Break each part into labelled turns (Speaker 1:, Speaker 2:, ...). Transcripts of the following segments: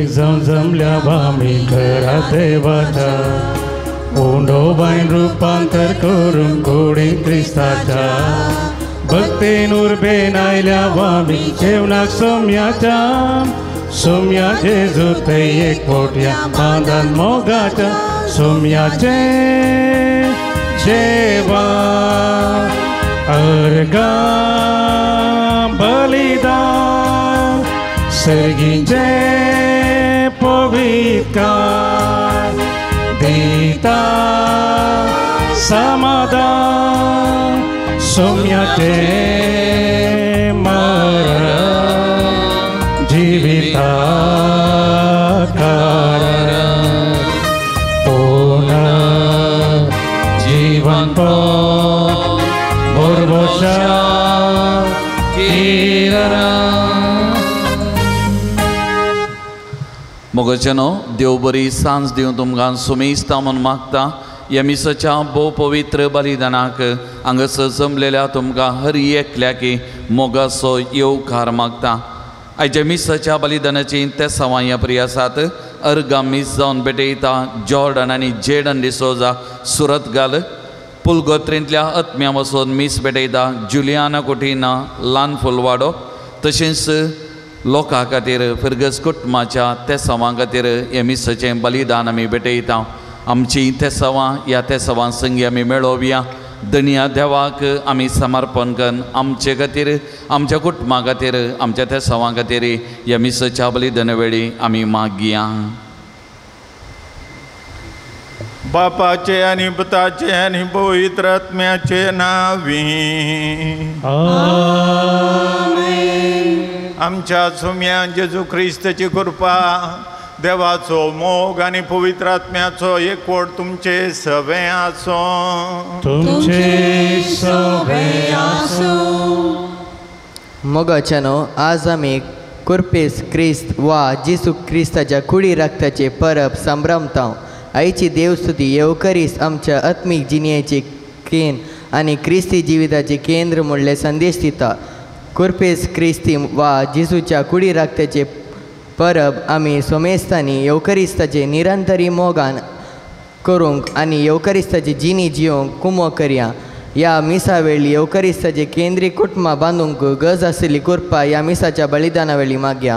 Speaker 1: जमजमल्या भामी घरा देवाच्या ओंडोबाईन रूपांतर करून कोडी क्रिस्ताच्या भक्तेनूर बेनायल्या भामी जेवणाक सोम्या जेजू ते एक पोट्या बांधन मोगाच्या सोम्याचे जेवा अर्गा बलिदान सर्गींचे पवित्रकार दिता समाधान सोम्याचे मरण जीविता कारण पूर्ण जीवन भरभोशा
Speaker 2: मोगचनो देव बरी सांज दिवन तुमकां सुमेस्ता म्हूण मागता ह्या मिसाच्या भोव पवित्र बलिदानाक हांगासर जमलेल्या तुमकां हर एकल्याक मोगाचो येवकार मागता. आयच्या मिसाच्या बलिदानाची ते सवां ह्या प्रिय आसात. अर्गा मिस जावन भेटयता जॉर्डन आनी जेडन डिसोजा सुरत घाल. पुलगोत्रेंतल्या आत्म्या वचून मिस भेटयता जुलियाना कोटिना ल्हान फुलवाडो. तशेंच लोकां खातीर फिरगस कुटुंबाच्या ते सवां खातीर हे मिसाचें बलिदान आमी भेटयता. आमची ते सवां ह्या ते सवां संगी आमी मेळोवया. दनिया देवाक आमी समर्पण करून आमचे खातीर आमच्या कुटुंबा खातीर आमच्या त्या सवां खातीर ह्या मिसाच्या बलिदाना वेळी आमी मागया.
Speaker 3: बापाचे आनी पुताचे आनी पवित्र आत्म्याचे नावी आमच्या सोम्या जेजू क्रिस्ताची कृपा देवाचो मोग आनी पवित्र आत्म्याचो एकवट तुमचे सगळे आसो.
Speaker 4: मोगाच्यानो आज आमी कुरपेस क्रिस्त वा जेजू क्रिस्ताच्या कुडी रक्ताचे परब संभ्रमता. आयची देवस्तुती येवकरीस आमच्या आत्मीक जिणेची केन आनी क्रिस्ती जिविताचे केंद्र म्हणले संदेश दिता. कुरपेस क्रिस्ती वा जेजूच्या कुडी रक्ताचे परब आमी सोमेस्तांनी येवकरिस्ताचे निरंतरी मोगान करूंक आनी येवकरिस्ताची जिणी जिवंक कुमो करया. ह्या मिसा वेळी येवकरिस्ताचे केंद्रीय कुटुंबा बांदूंक गरज आसली कृपा ह्या मिसाच्या बलिदाना वेळी मागया.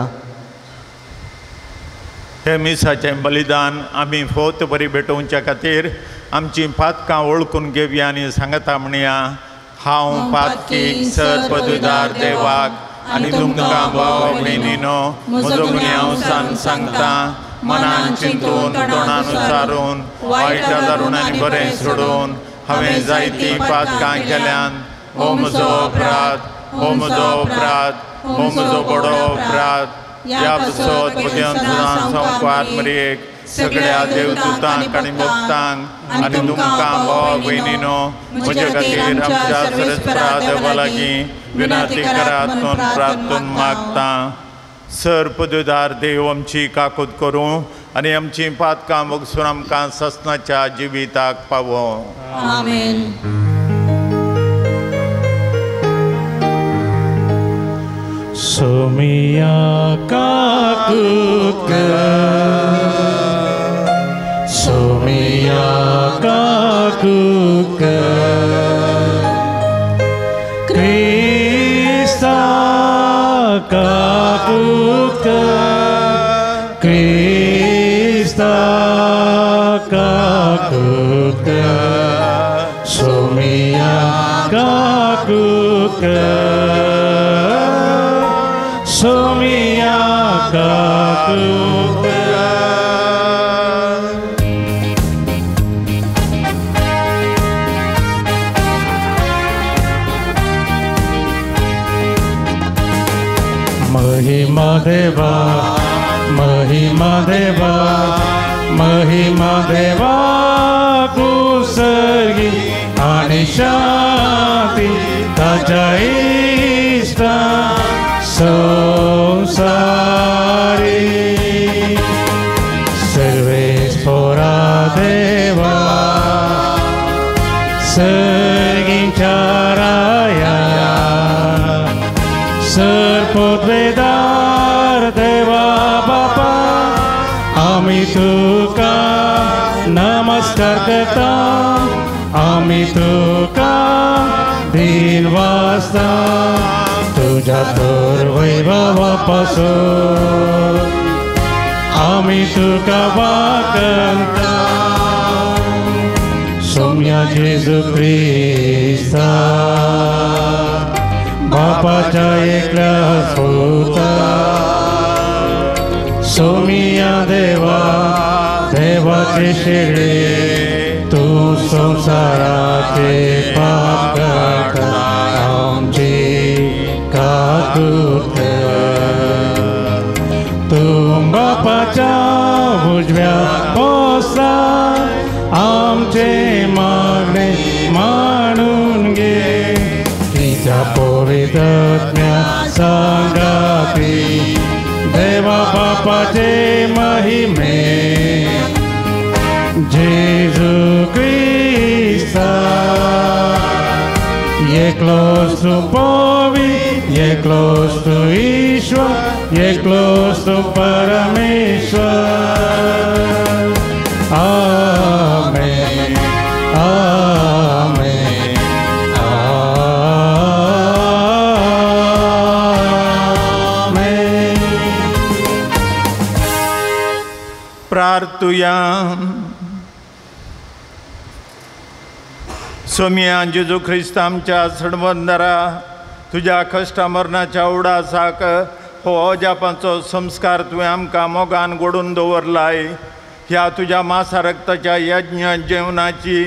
Speaker 3: हे मिसाचें बलिदान आमी फोत बरी भेटोवच्या खातीर आमची पातकां वळखून घेवया आनी सांगता म्हणया. हांव पातकी सरपदुदार देवाक आनी तुमकां भाव भयणीनो म्हजो गुन्हे हांव सांगता. मनान चिंतून तोंडान उच्चारून वायटा धरून आनी बरें सोडून हांवें जायती पातकां केल्यान हो म्हजो अपराध हो म्हजो बडो अपराध. ह्या बसत पद्यांत संवाद मरेक सगळ्या देवदूतांक आनी भक्तांक आनी तुमकां भाव भयणीनो म्हजे खातीर आमच्या सरस्वता देवा लागीं विनंती करात म्हूण प्रार्थून मागता. सरपदुदार देव आमची काकूत करूं आनी आमची पातकां वगसून आमकां ससनाच्या जिविताक पावो.
Speaker 5: आमेन.
Speaker 1: सोमिया काकूत सोमिया काकूत क्रिस्ता काकूत क्रिस्ता काकूत सोमिया काकूत सोमिया काकूत. महिमा देवा महिमा देवा महिमा देवा कुसर्गी आणि शांती ताच्या इष्टा संसारी सर्वेश्वरा देवा सर्गींच्या राया सरपोतवेदार देवा बापा तुका नमस्कार करता, आम्ही तुका दिन वाजता, तुझ्या थोर वैभवापासून आम्ही तुका वाकणता. सौम्या जेजू ख्रिस्ता, बापाच्या एकल्या पुता, सौम्या देवा देवाचे शिळे, तू संसाराचे पाप काढता, आमची काकूत. तू बापाच्या उजव्या बसला, आमचे मागणे मानून घे. तिच्या पवित्रात्म्या संगाती देवा बापाचे महिमे, जेजू ख्रिस्ता एकलोच तू पवित्र, एकलोच तू ईश्वर, एकलोच तू परमेश्वर. आमेन, आमेन, आमेन.
Speaker 3: प्रार्थुया. सोम्या जेजू ख्रिस्त आमच्या सडबंदरा, तुझ्या कश्टा मरणाच्या उडासाक हो अजापाचो संस्कार तुवें आमकां मोगान घडोवन दवरलाय. ह्या तुझ्या मासा रक्ताच्या यज्ञ जेवणाची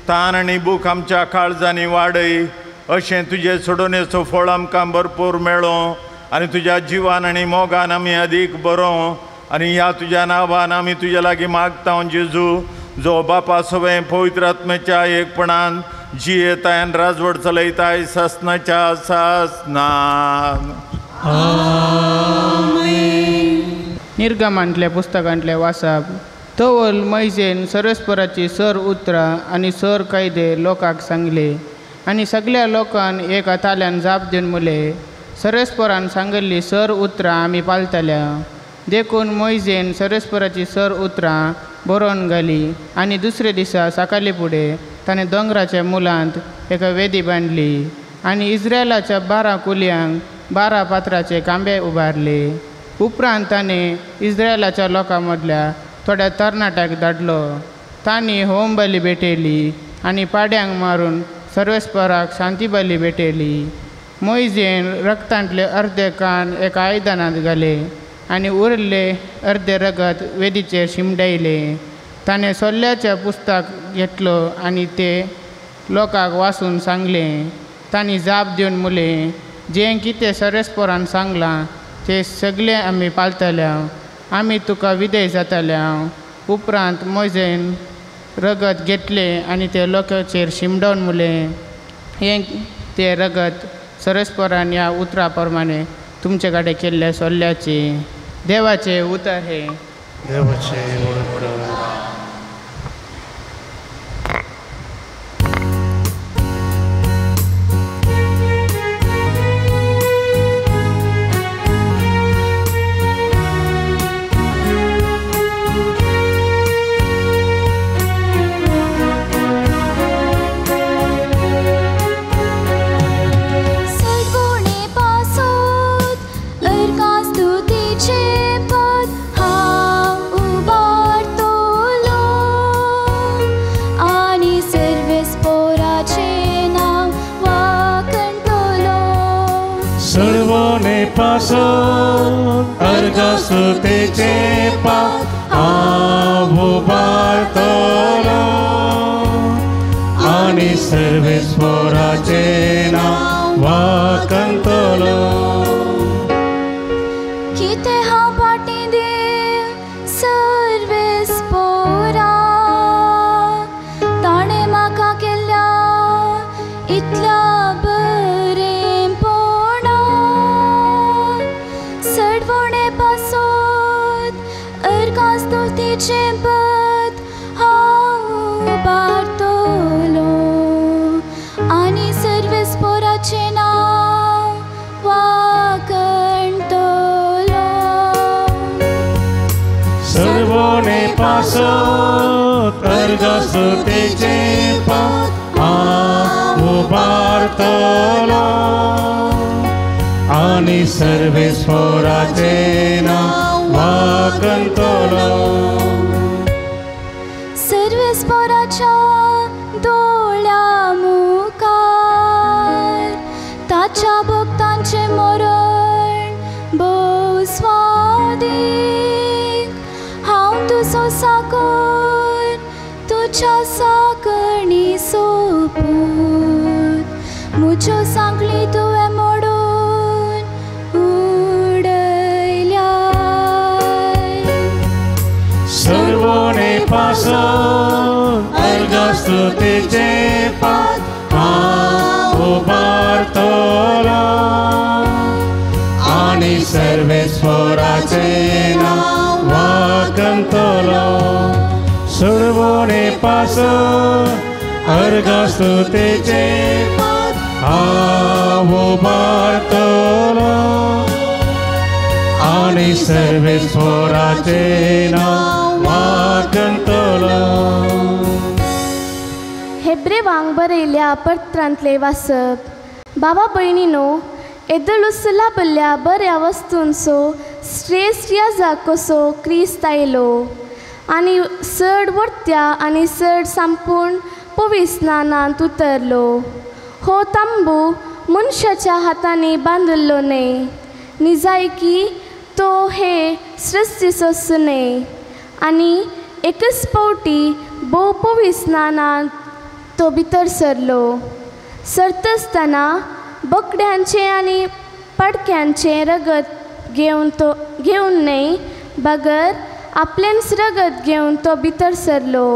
Speaker 3: तान आनी भूक आमच्या काळजांनी वाडय. अशें तुजें सोडोनेचो फळ आमकां भरपूर मेळो, आनी तुज्या जिवान आनी मोगान आमी अदीक बरो. आनी ह्या तुज्या नांवान आमी तुजे लागीं मागता जेजू, जो बापा सवें पवित्र आत्म्याच्या एकपणान जियेताय आनी राजवट चलयताय ससनाच्या सासनान.
Speaker 5: निर्गमांतल्या पुस्तकांतले वाचप. तवल मैजेन सरस्पराची सर उतरां आनी सर कायदे लोकांक सांगले, आनी सगळ्या लोकांन एक हाताल्यान जाप दिवन मुले, सरस्परान सांगिल्ली सर उतरां आमी पाळटल्या. देखून मोइजेन सरस्पराची सर उतरां बरोवन घाली, आनी दुसरे दिसा सकाळी फुडें ताणें दोंगराच्या मुलांत एका वेदी बांदली, आनी इस्रायलाच्या 12 कुलयांक 12 पात्राचे कांबे उबारले. उपरांत ताणें इस्रायलाच्या लोकां मदल्या थोड्या तरणाट्याक धाडलो. तांणी होम बली भेटयली आनी पाड्यांक मारून सर्वेस्पराक शांती बली भेटयली. मोइजेन रक्तांतले अर्दे कान एका आयदनांत घाले आनी उरिल्ले अर्दे रगत वेदीचेर शिमडयले. ताणें सोल्ल्याचें पुस्तक घेतलो आनी ते लोकांक वाचून सांगलें. तांणी जाप दिवन मुले, जें कितें सरस्परान सांगलां तें सगळें आमी पाळटल्या, आमी तुका विधेय जातल्या. उपरांत मोइजेन रगत घेतलें आनी ते लोकांचेर शिमडोवन मुले, हें तें रगत सरस्परान ह्या उतरा प्रमाणे तुमचे कडेन केल्ले सोल्ल्याचे. देवाचे उतर हे.
Speaker 1: देवाचे अर्गस्तुतेचे पात हांव उबारतलो, आनी सर्वेस्पराचे नांव वाकणतलो.
Speaker 6: कितें हांव पाटी देव सर्वेस्परा, ताणें म्हाका केल्ल्या इतल्या अर्गस्तुतेचे पद हांव उबारतलो, आनी सर्वेस्पराचे नांव वाकणतलो.
Speaker 1: सर्वोने पासत अर्गस्तुतेचे पद हांव उबारतलो आनी सर्वेस्पराचें नांव वाखतलो.
Speaker 6: सर्वेस्पराच्या दोळ्या मुखार ताच्या भक्तांचे मरण भोव स्वादीक. हांव तुजो साकर तुज्या साकणी सोपूत म्हज्यो सांगली तुवें मोडून उडयल्याय.
Speaker 1: सर्वोने पासत अर्गस्तुतेचे पद हांव उबारतलो आनी सर्वेस्पराचें नांव वाखतलो. सर्वोने पासत अर्गस्तुतेचे पद हांव उबारतलो आनी सर्वेस्पराचें नांव वाखतलो.
Speaker 7: हेब्रेवांक बरयल्या पत्रांतले वाचप. बाबा भयणीनो, येदळुसला बल्ल्या बऱ्या वस्तूंचो श्रेश्ठ याजक कसो क्रिस्त आयलो आनी चड वर्त्या आनी चड संपूर्ण पवित्र स्नानांत उतरलो. हो तांबू मनशाच्या हातांनी बांदिल्लो न्हय, निजायकी तो हे सृश्टीचो न्हय. आनी एकच फावटी भोव पवित्र स्नानांत तो भितर सरलो. सरतासतना बोकड्यांचे आनी पाडक्यांचे रगत घेवन न्हय, बगर आपलेंच रगत घेवन तो भितर सरलो.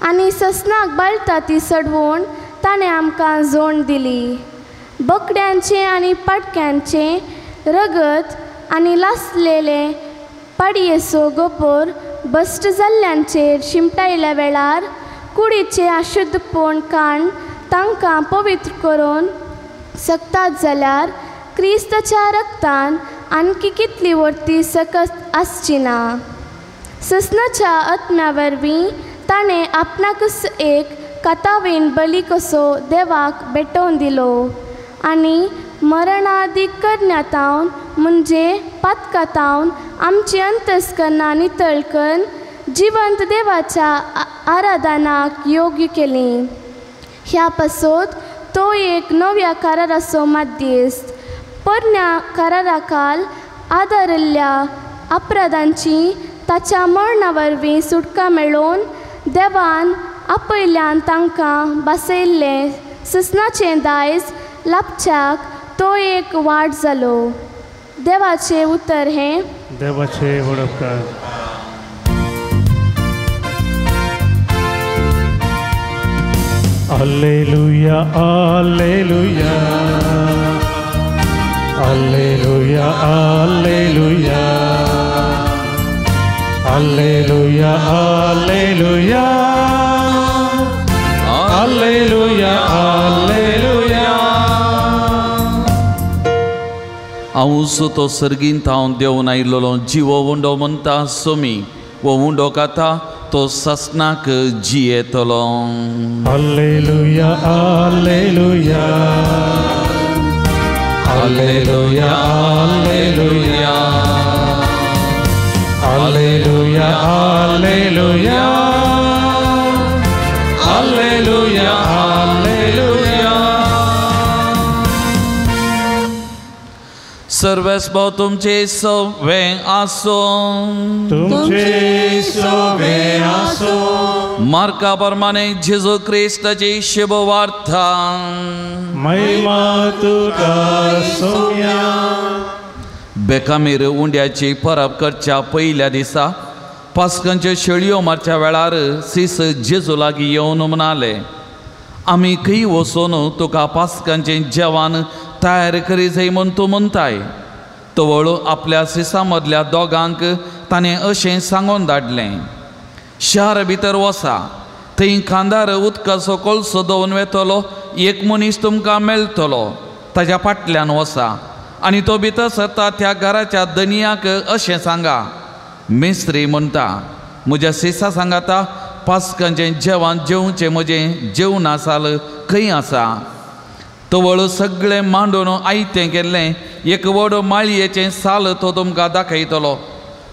Speaker 7: आनी ससनाक बाळटा ती चडवण ताणें आमकां जोड दिली. बोकड्यांचे आनी पाडक्यांचे रगत आनी लासलेले पाडयेचो गोपोर बस्ट जाल्ल्यांचेर शिंपटायल्या वेळार कुडीचे अशुद्धपण काण तांकां पवित्र करून सकतात जाल्यार क्रिस्ताच्या रक्तान आणकी कितली वर्ती सकत आसची ना. ससनाच्या आत्म्या वरवीं ताणें आपणाकच एक कातावीन बली कसो देवाक भेटोवन दिलो आनी मरणादीक करण्यातावन म्हणजे पातकातावन आमची अंतस्करणां नितळ करून जिवंत देवाच्या आराधनाक योग्य केली. ह्या पासत तो एक नव्या कराराचो माध्यस्त. पोरण्या कराराखाल आदारिल्ल्या अपराधांची ताच्या मरणा वरवीं सुटका मेळोवन देवान आपयल्यान तांकां बसयल्ले ससनाचें दायज लाभच्याक तो एक वाट जालो. देवाचें उतर हें.
Speaker 1: देवाचे वडपकार. Alleluia, alleluia, alleluia, alleluia, alleluia, alleluia, alleluia, alleluia.
Speaker 2: हांव तो सर्गीन हांव देंवन आयिल्लो जिवो उंडो म्हणटा सोमी वो उंडो खाता तो ससनाक जियेतलो.
Speaker 1: Alleluia, alleluia, alleluia, alleluia, alleluia, alleluia, alleluia, alleluia.
Speaker 2: सर्वेस्पो तुमचे सवे आसो.
Speaker 1: तुमचे सवे आसो.
Speaker 2: मार्का प्रमाणे जेजू क्रिस्ताची शुभ वार्ता.
Speaker 1: महिमा तुका सोम्या.
Speaker 2: बेकामीर उंड्याची परब करच्या पयल्या दिसा पास्कांच्यो शेळयो मारच्या वेळार सीस जेजू लागीं येवन म्हणाले, आमी खंय वचून तुका पास्कांचें जेवण तयार करी जाय म्हूण तूं म्हणटाय. तवळ आपल्या सिसा मदल्या दोगांक ताणें अशें सांगून धाडलें, शार भितर वसा, थंय खांदार उदकाचो कोळसो दवरून वेतलो एक मनीस तुमकां मेळटलो, ताच्या फाटल्यान वसा आनी तो भितर सरता त्या घराच्या दनयाक अशें सांगा, मेस्त्री म्हणटा म्हज्या सेसा सांगाता पास्कांचें जेवण जेवचें म्हजें जेवण आसाल खंय आसा. तवळ सगळें मांडून आयतें केल्लें एक व्हड माळयेचें साल तो तुमकां दाखयतलो.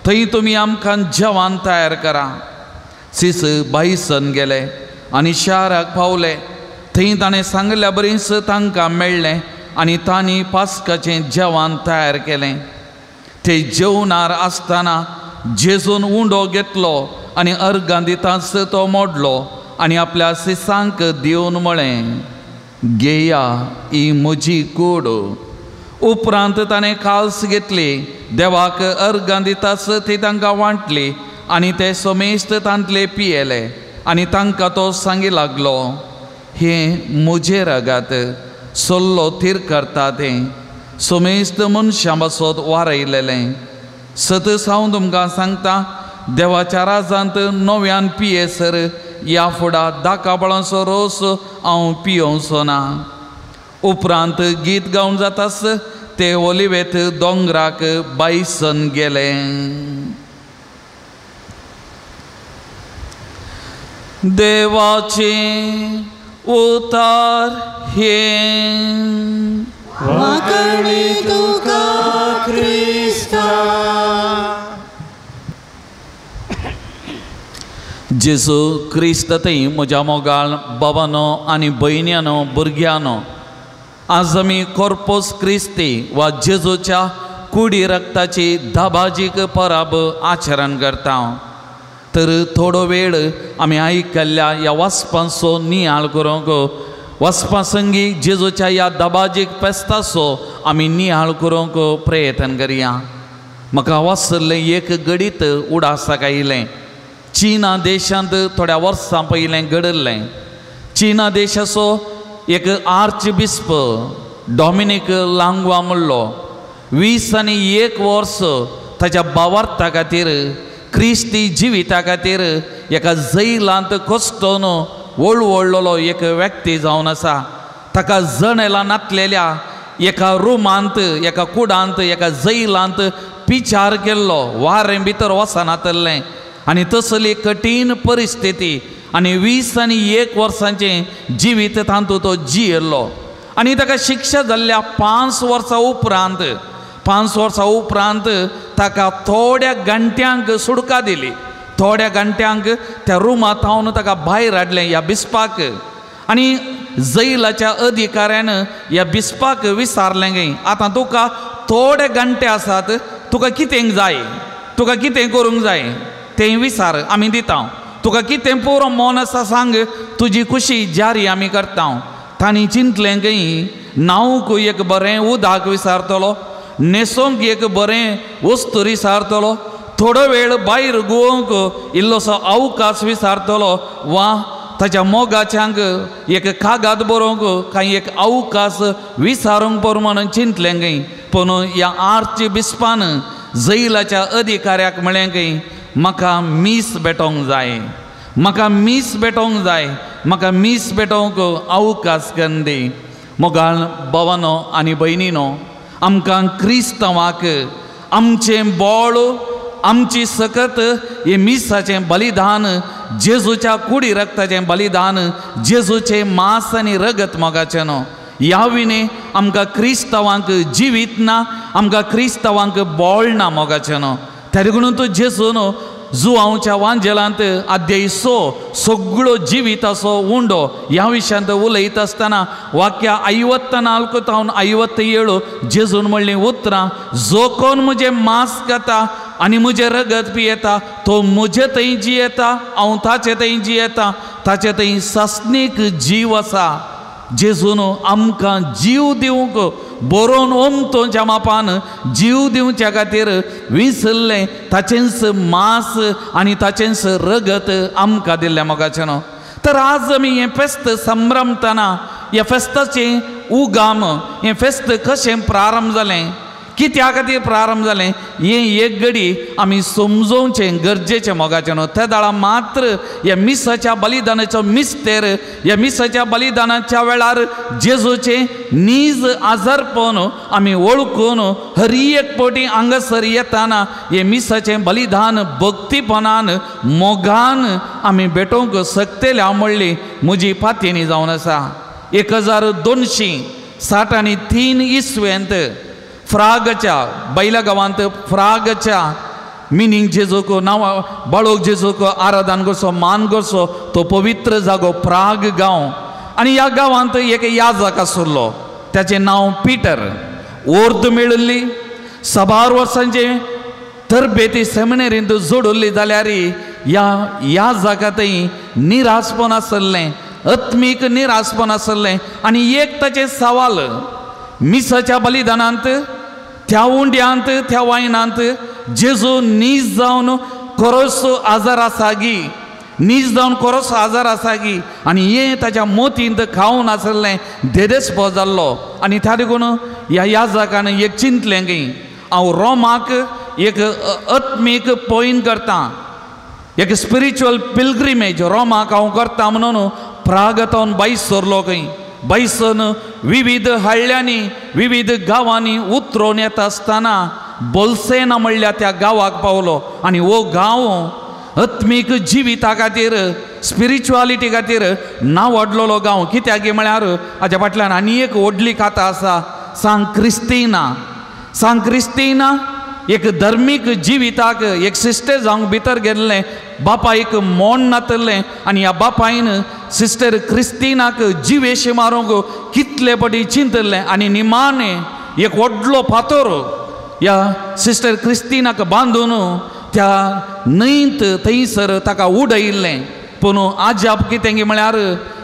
Speaker 2: थंय तुमी आमकां जेवण तयार करा. सीस बाईसन गेले आनी शाराक पावले. थंय ताणें सांगल्या बरींच तांकां मेळ्ळें आनी तांणी पास्काचें जेवण तयार केलें. ते जेवणार आसतना जेजून उंडो घेतलो आनी अर्गां दिताच तो मोडलो आनी आपल्या सिसांक दिवन म्हळें, घेया ही म्हजी कूड. उपरांत ताणें काल्स घेतली, देवाक अर्गां दिताच ती तांकां वांटली आनी ते सोमेस्त तांतले पियेले. आनी तांकां तो सांगी लागलो, हें म्हजे रगात सोल्लो थीर करता तें सोमेस्त मनशां बसत वारयलेलें. सतस हांव तुमकां सांगता, देवाच्या राजांत नव्यान पियेसर ह्या फुडा दाकाबळांचो रोस हांव पियोवचो ना. उपरांत गीत गावन जातास ते ओलिवेत दोंगराक बाईसन गेले. देवाचे उतार हे
Speaker 1: वाकडी तुका क्रिस्ता.
Speaker 2: जेजू क्रिस्त थंय म्हज्या मोगाळ बाबानो आनी भयण्यानो भुरग्यानो, आज आमी कॉर्पोस क्रिस्ती वा जेजूच्या कुडी रक्ताची धाबाजीक परब आचरण करता. तर थोडो वेळ आमी आयकल्ल्या ह्या वाचपांचो नियाळ करूंक वचपा संगी जेजूच्या ह्या दबाजीक फेस्ताचो आमी नियाळ करूंक प्रयत्न करया. म्हाका वाचल्लें एक गडीत उडासाक आयलें. चीना देशांत थोड्या वर्सां पयलें घडल्लें. चीना देशाचो एक आर्च बिस्प डॉमिनीक लांगवा म्हणलो 21 वर्स ताच्या भावार्था खातीर क्रिस्ती जिविता खातीर एका जैलांत कस्तोन वळवळलो एक व्यक्ती जावन आसा. ताका जणेला नातलेल्या एका रुमांत एका कुडांत एका जैलांत पिचार केल्लो, वारें भितर वचनातलें आनी तसली कठीण परिस्थिती आनी 21 वर्सांचें जिवीत तातूंत तो जियेल्लो. आनी ताका शिक्षा जाल्ल्या 5 वर्सां उपरांत ताका थोड्या घंट्यांक सुडका दिली. थोड्या घंट्यांक त्या रुमांत थावन ताका भायर हाडलें ह्या बिस्पाक. आनी जैलाच्या अधिकाऱ्यान ह्या बिस्पाक विचारलें गे, आतां तुका थोडे घंटे आसात, तुका कितें जाय, तुका कितें करूंक जाय तें विचार, आमी दिता. तुका कितें पुरो मोन आसा सांग, तुजी खुशी जारी आमी करता. तांणी चिंतलें गे, न्हावूंक एक बरें उदक विचारतलो, न्हेसोंक एक बरें वस्तू विचारतलो, थोडो वेळ भायर घुवंक इल्लोसो अवकाश विचारतलो, वा ताच्या मोगाच्यांक एक कागाद बरोवंक कांय एक अवकाश विचारूंक पड म्हणून चिंतलें गे. पूण ह्या आर्च बिस्पान जैलाच्या अधिकाऱ्याक म्हळें गे, म्हाका मीस भेटोंक जाय, म्हाका मीस भेटोंक जाय, म्हाका मीस भेटोवंक अवकाश करून दी. मोगाळ भावानो आनी भयणीनो, आमकां क्रिस्तांवाक आमचें बोळ, आमची सकत हे मिसाचें बलिदान, जेजूच्या कुडी रक्ताचें बलिदान, जेजूचें मांस आनी रगत मोगाचें न्हू. ह्या विने आमकां क्रिस्तांवांक जिवीत ना, आमकां क्रिस्तांवांक बोळ ना मोगाचें न्हू. त्या देखून तो जेजू न्हू जुआंवच्या वांजेलांत अध्याय 6 सगळो जिविताचो उंडो ह्या विशयांत उलयत आसतना वाक्या 54 तावन 57 जेजून म्हणलीं उतरां, जो कोण म्हजें मांस खाता आनी म्हजें रगत पियेता तो म्हजे थंय जियेता, हांव ताचे थंय जियेता, ताचे थंय सस्नीक जीव आसा. जेजून आमकां जीव दिवंक बरोवन ओमतोच्या मापान जीव दिवच्या खातीर विसरलें ताचेंच मांस आनी ताचेंच रगत आमकां दिल्लें मोगाचें न्हू. तर आज आमी हें फेस्त संभ्रमतना ह्या फेस्ताचें उगाम, हें फेस्त कशें प्रारंभ जालें, कित्या खातीर प्रारंभ जालें हें एक घडी आमी समजोवचें गरजेचें मोगाचें न्हू. त्या दाळा मात्र ह्या मिसाच्या बलिदानाचो मिस्तेर, ह्या मिसाच्या बलिदानाच्या वेळार जेजूचें नीज आजारपण आमी वळखून हर एक पावटी हांगासर येताना हें मिसाचें बलिदान भक्तीपणान मोगान आमी भेटोवंक शकतले म्हणली म्हजी फातीनी जावन आसा. 1260 इस्वेंत फ्रागच्या बैला गांवांत फ्रागच्या मिनींग जेजूक नांव बाळोक जेजूक आराधन करचो मान करचो तो पवित्र जागो फ्राग गांव. आनी ह्या गांवांत एक याजक आसलो त्याचें नांव पिटर. ओर्द मेळिल्ली 10 वर्सांचे तरबेती सेमिनरींत जोडिल्ली जाल्यार ह्या जागातय निराशपण आसलें, आत्मीक निराशपण आसलें. आनी एक ताचें सवाल मिसाच्या बलिदानांत त्या उंड्यांत त्या वायनांत जेजू नीज जावन खरोच आजार आसा गी, नीज जावन खरोच आजार आसा गी. आनी हें ताच्या मोतींत खावन आसलें देदेस्पो जाल्लो. आनी त्या देखून ह्या जागान एक चिंतलें की हांव रोमाक एक आत्मीक पॉयन करता, एक स्पिरिच्युअल पिलग्रिमेज रोमाक हांव करता म्हणून प्रागतावन बाईस सरलो खंय. बाईसन विविध हळ्यांनी विविध गांवांनी उतरोवन येता आसतना बोल्सेना म्हणल्या त्या गांवाक पावलो. आनी हो गांव आत्मीक जिविता खातीर स्पिरिच्युअलिटी खातीर नांवाडलेलो गांव. कित्याक म्हळ्यार हाच्या फाटल्यान आनी एक व्हडली कथा आसा, सांग क्रिस्तीना एक धर्मीक जिविताक एक सिस्टर जावंक भितर गेल्लें. बापायक मोण नातल्लें आनी ह्या बापायन सिस्टर क्रिस्तीनाक जिवेशी मारूंक कितले पटी चिंतल्लें. आनी निमाणें एक व्हडलो फातर ह्या सिस्टर क्रिस्तीनाक बांदून त्या न्हंयत थंयसर ताका उडयल्लें. पूण आजाप कितें म्हळ्यार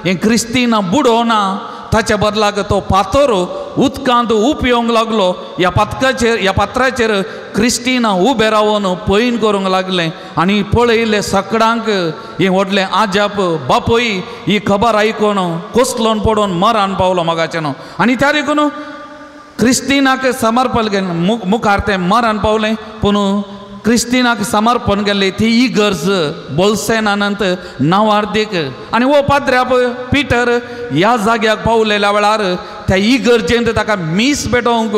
Speaker 2: हें क्रिस्तीना बुडोवना, ताच्या बदलाक तो फातर उदकांत उपयोंक लागलो. ह्या फातराचेर क्रिस्टीना उबें रावन पयन करूंक लागलें. आनी पळयलें सकाळांक हें व्हडलें आजाप. बापूय ही खबर आयकून कोसलोन पडून मरान पावलो मोगाचें न्हू. आनी त्या देखून क्रिस्तीनाक समर्पण केलें. मुखार तें मरान पावलें पूण क्रिस्तीनाक समर्पण केल्ली ती इगर्ज बोल्सेनानंत नांवार्दीक. आनी वो पाद्र्याप पिटर ह्या जाग्याक पावलेल्या वेळार त्या इगर्जेंत ताका मीस भेटोवंक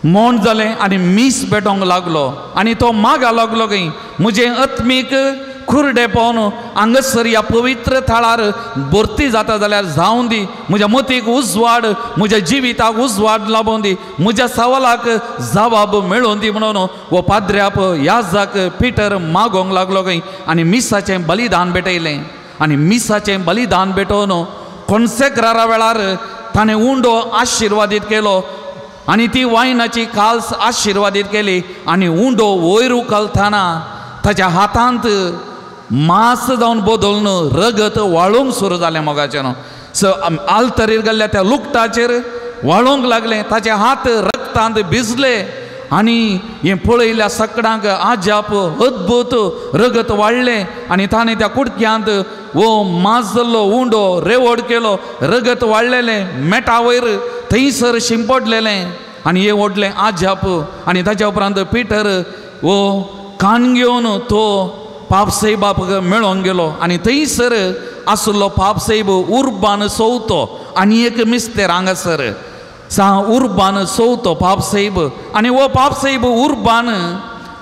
Speaker 2: मोण जालें आनी मीस भेटोवंक लागलो. आनी तो मागा लागलो की म्हजें आत्मीक खुर्डे पावन हांगासर ह्या पवित्र थळार भरती जाता जाल्यार जावं दी. म्हज्या मतीक उजवाड, म्हज्या जिविताक उजवाड लाबोवन दी, म्हज्या सवालाक जबाब मेळोवन दी म्हणून वो पाद्र्याप ह्या जाक पिटर मागोंक लागलो खंय. आनी मिसाचें बलिदान भेटयलें. आनी मिसाचें बलिदान भेटोवन कॉन्सेक्रारा वेळार ताणें उंडो आशिर्वादीत केलो आनी ती वायनाची काल्स आशिर्वादीत केली. आनी उंडो वयर उखलतना ताच्या हातांत मास जावन बदलून रगत वाळूंक सुरू जालें मोगाचें न्हू. सो आल्तरीर गेल्ल्या त्या लुकटाचेर वाळूंक लागलें, ताचे हात रगतांत भिजले. आनी हें पळयल्या सकाळांक आजाप अद्भुत रगत वाडलें. आनी ताणें त्या कुडक्यांत वो मास जाल्लो उंडो रेवड केलो, रगत वाडलेलें मेटा वयर थंयसर शिंपडलेलें. आनी हें व्हडलें आजाप. आनी ताच्या उपरांत पिटर वो कान घेवन तो पापसैबाक मेळोंक गेलो. आनी थंयसर आसलो पापसैब उर्बान चवथो आनी एक मिस्तेर हांगासर उर्बान चवथो पापसैब. आनी वो पापसैब उर्बान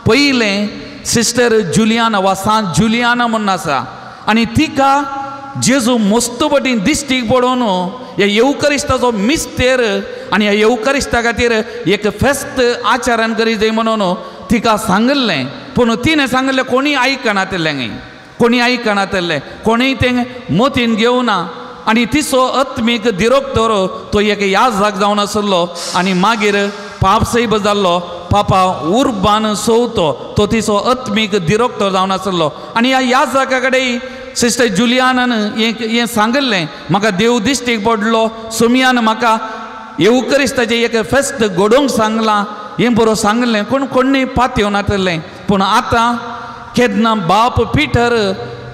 Speaker 2: पयलें सिस्टर जुलियाना वा सांत जुलियाना म्हणून आसा. आनी तिका जेजू मस्त पटीन दिश्टीक पडोवन ह्या येवकरिस्ताचो मिस्तेर आनी ह्या येवकरिस्ता खातीर एक फेस्त आचरण करी जाय म्हणून तिका सांगलें. पूण तिणें सांगलें कोणी आयकनातलें, कोणी आयकनातलें, कोणीय तें मोतीन घेवना. आनी तिचो आत्मीक दिरोक्तर तो एक याजक जावन आसलो. आनी मागीर पापसैब जाल्लो पापा उर्बान चवथो तो तिचो आत्मीक दिरोक्तर जावन आसलो. आनी ह्या याजका कडेन सिस्टर जुलियानान हें सांगलें, म्हाका देव दिश्टीक पडलो, सुमयान म्हाका येवकरिस्ताचें एक फेस्त घडोवंक सांगलां, हें बरोवन सांगलें. कोणूय पात येवनातलें. पूण आतां केन्ना बाप पिटर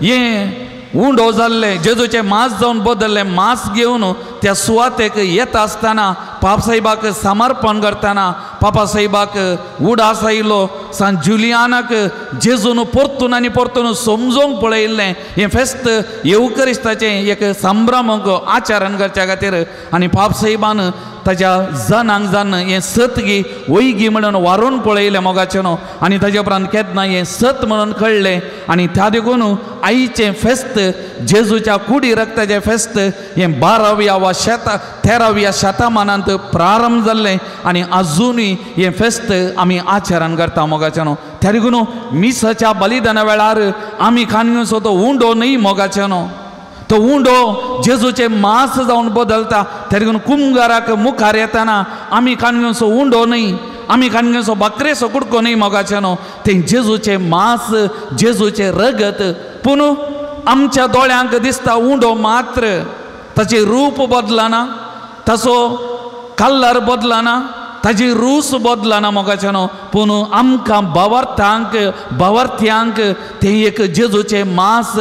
Speaker 2: हें उंडो जाल्लें जेजूचें मास जावन बदल्लें मास घेवन त्या सुवातेक येता आसतना पापसाहेबाक समर्पण करतना पापासाहेबाक उडास आयलो सान जुलियानाक जेजून परतून आनी परतून समजोवंक पळयल्लें हें फेस्त येवकरिस्ताचें एक संभ्रमक आचरण करच्या खातीर आनी पापसाहेबान ताच्या जनांक जान हें सत गी वैगी म्हणून वारून पळयलें मोगाचें न्हू आनी ताच्या उपरांत केन्ना हें सत म्हणून कळ्ळें आनी त्या देखून आईचें फेस्त जेजूच्या कुडी रक्ताचें फेस्त हें 12व्या वा 13व्या शतमानांत प्रारंभ जाल्लें आनी आजुनूय हें फेस्त आमी आचरण करता मोगाचें न्हू त्या देखून मिसाच्या बलिदाना वेळार आमी खानसो तो उंडो न्ही मोगाचें न्हू तो उंडो जेजूचे मांस जावन बदलता त्या देखून कुंभाराक मुखार येताना आमी खानसो उंडो न्ही आमी खानसो बकरेसो कुडको न्ही मोगाचें न्हू तें जेजूचे मांस जेजूचे रगत पूण आमच्या दोळ्यांक दिसता उंडो मात्र ताचें रूप बदलना ताचो कलर बदलना ताजी रूस बदलना मोगाचें न्हू पूण आमकां भावार्थ्यांक तें एक जेजूचें मांस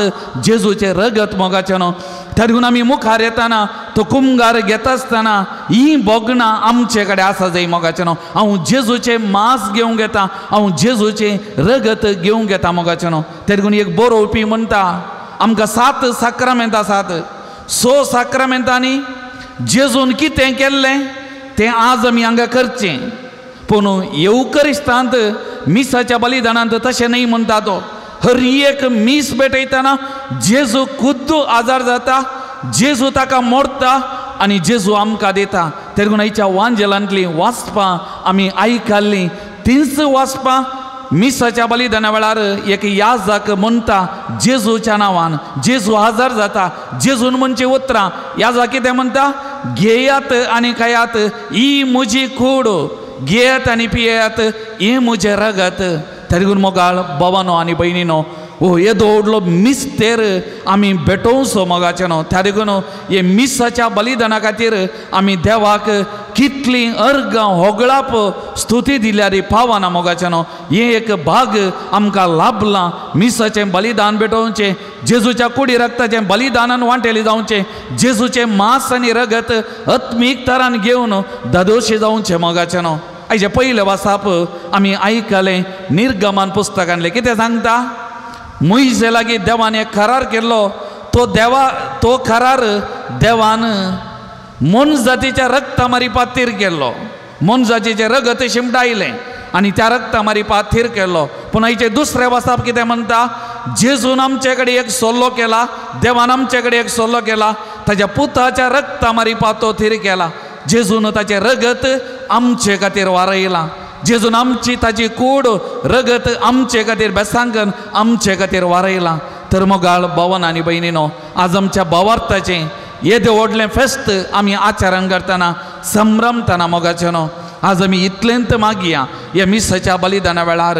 Speaker 2: जेजूचें रगत मोगाचें न्हू त्या देखून आमी मुखार येताना तो कुंभार घेता आसतना ही बोगणां आमचे कडेन आसा जाय मोगाचें न्हू हांव जेजूचें मांस घेवंक येता हांव जेजूचें रगत घेवंक येता मोगाचें न्हू त्या देखून एक बरोवपी म्हणटा आमकां 7 साक्रामेंत आसात 6 साक्रामेंतांनी जेजून कितें केल्लें तें आज आमी हांगा करचें पूण येवकरिस्तांत मिसाच्या बलिदानांत तशें न्ही म्हणटा तो हर एक मीस पेटयतना जेजू खुद्द आजार जाता जेजू ताका मोडटा आनी जेजू आमकां दिता त्या देखून आयच्या वांजेलांतलीं वाचपां आमी आयकल्लीं तींच वाचपां मिसाच्या बलिदाना वेळार एक याजक म्हणटा जेजूच्या नांवान जेजू आजार जाता जेजून म्हणचे उतरां याजक कितें म्हणटा घेयात आनी खायात ही म्हजी कूड घेयात आनी पियेयात ही म्हजें रगत त्या देखून मोगाळ भावानो आनी भयणीनो हो येदो व्हडलो मिस्तेर आमी भेटोवचो मोगाचें न्हू त्या देखून हे मिसाच्या बलिदाना खातीर आमी देवाक कितली अर्ग होगळाप स्तुती दिल्यार पावना मोगाचें न्हू हें एक भाग आमकां लाभलां मिसाचें बलिदान भेटोवचें जेजूच्या कुडी रक्ताचें बलिदानान वांटेली जावचें जेजूचें मांस आनी रगत आत्मीक तरान घेवन दादोशी जावचें मोगाचें न्हू हाजे पयले वाचप आमी आयकलें निर्गमन पुस्तकांतलें कितें सांगता मोइजे लागीं देवान एक करार केल्लो तो करार देवान मोन जातीच्या रक्तामारी पातीर केल्लो मोन जातीचें रगत शिमटायलें आनी त्या रक्तामारी पातीर केल्लो पूण हाचें दुसरें वाचप कितें म्हणटा जेजून आमचे कडेन एक सोल्लो केला देवान आमचे कडेन एक सोल्लो केला ताच्या पुताच्या रक्तामारी पातो थीर केला जेजून ताचें रगत आमचे खातीर वारयलां जेजून आमची ताची कूड रगत आमचे खातीर बेसांगन आमचे खातीर वारयलां तर मोगाळ भावन आनी भयणीनो आज आमच्या भावार्थाचें येदें व्हडलें फेस्त आमी आचरण करतना संभ्रमतना मोगाचें न्हू आज आमी इतलेंत मागया ह्या मिसाच्या बलिदाना वेळार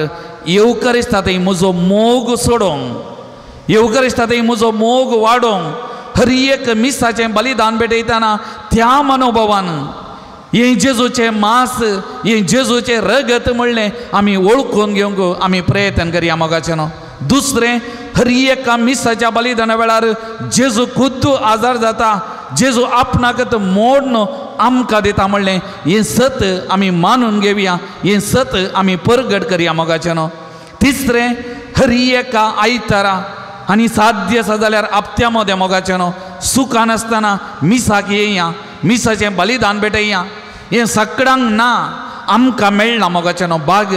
Speaker 2: येवकरिस्तांतय म्हजो मोग सोडोंक येवकरिस्तांतय म्हजो मोग वाडोवंक हर एक मिसाचें बलिदान भेटयतना त्या मनोभावान हें जेजूचें मांस हें जेजूचें रगत म्हणलें आमी वळखून घेवंक आमी प्रयत्न करया मोगाचें न्हू दुसरें हर एका मिसाच्या बलिदाना वेळार जेजू खुद्द आजार जाता जेजू आपणाक मोडन आमकां दिता म्हणलें हें सत आमी मानून घेवया हें सत आमी परगट करया मोगाचें न्हू तिसरें हर एका आयतारा आनी साध्य जाल्यार आपत्या मोद्या मोगाचें न्हू सुखान आसतना मिसाक येया मिसाचें बलिदान भेटया हें सगळ्यांक ना आमकां मेळना मोगाचें न्हू भाग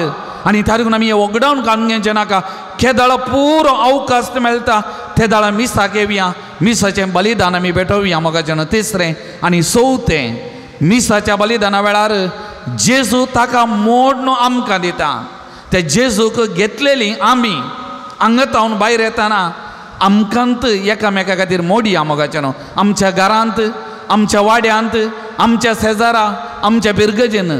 Speaker 2: आनी त्या देखून आमी हें वगडावन काडून घेवचें नाका केदाळ पुरो अवकाश मेळटा ते दाळा मिसाक येवया मिसाचें बलिदान आमी भेटोवया मोगाचें न्हू तिसरें आनी चवथें मिसाच्या बलिदाना वेळार जेजू ताका मोडन आमकां दिता ते जेजूक घेतलेलीं आमी हांगातावन भायर येताना आमकांत एकामेका खातीर मोडया मोगाचें न्हू आमच्या घरांत आमच्या वाड्यांत आमच्या शेजारा आमच्या बिरगजेन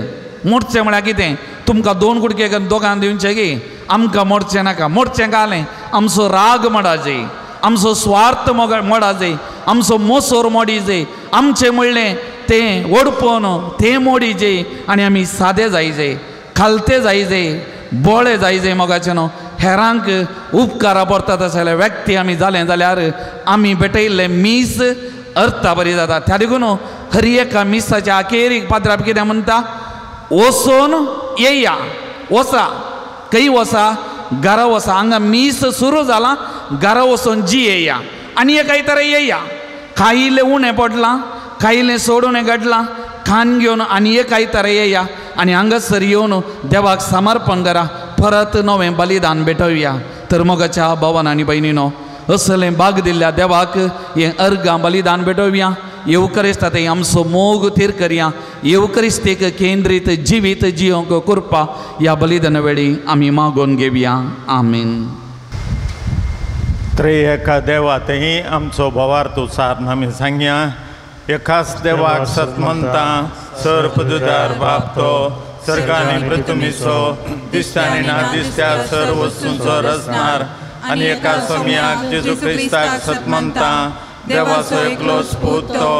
Speaker 2: मोडचें म्हळ्यार कितें तुमकां 2 कुडके दोगां दिवचे गे आमकां मोडचें नाका मोडचें घालें आमचो राग मोडा जाय आमचो स्वार्थ मोडा जाय आमचो मोसोर मोडी जाय आमचें म्हणलें तें ओडपोन तें मोडी जाय आनी आमी सादें जाय जाय खालते जाय जाय बोळे जाय जाय मोगाचें न्हू हेरांक उपकारा पडटा तशें व्यक्ती आमी जालें जाल्यार आमी भेटयल्लें मीस अर्थ बरी जाता. त्या देखून हरी एका मिसाच्या अखेरीक पात्राप कितें म्हणटा, वचून येया, वचा, खंय वचा, घरा वचा. हांगा मीस सुरू जाला, घरा वचून जी येया आनी हे काही तरी येया. खायले उणें पडलां, खायले सोडून घडलां, खान घेवन आनी हे काही तरी येया आनी हांगासर येवन देवाक समर्पण करा, परत नवें बलिदान भेटोवया. तर मोगाच्या भावान आनी भयणीनो, असलें भाग दिल्ल्या देवाक हें अर्गां बलिदान भेटोवया. येवकरिस्तांत आमचो मोग थीर करया. येवकरिस्तेक केंद्रीत जिवीत जियोंक कृपा ह्या बलिदान वेळी आमी मागून घेवया. आमीन.
Speaker 3: त्रेएका देवातही आमचो भवार्थ उसारून आमी सांगया. एकाच देवाक सत म्हणटा, सर्प दुदार बापतो, सर्गांनी पृथ्वीचो, दिसत्यानी ना दिसत्या सर्व वस्तूंचो रचणार, आनी एका सोम्याक जेजू क्रिस्ताक सत म्हणटा, देवाचो एकलोच पूत तो,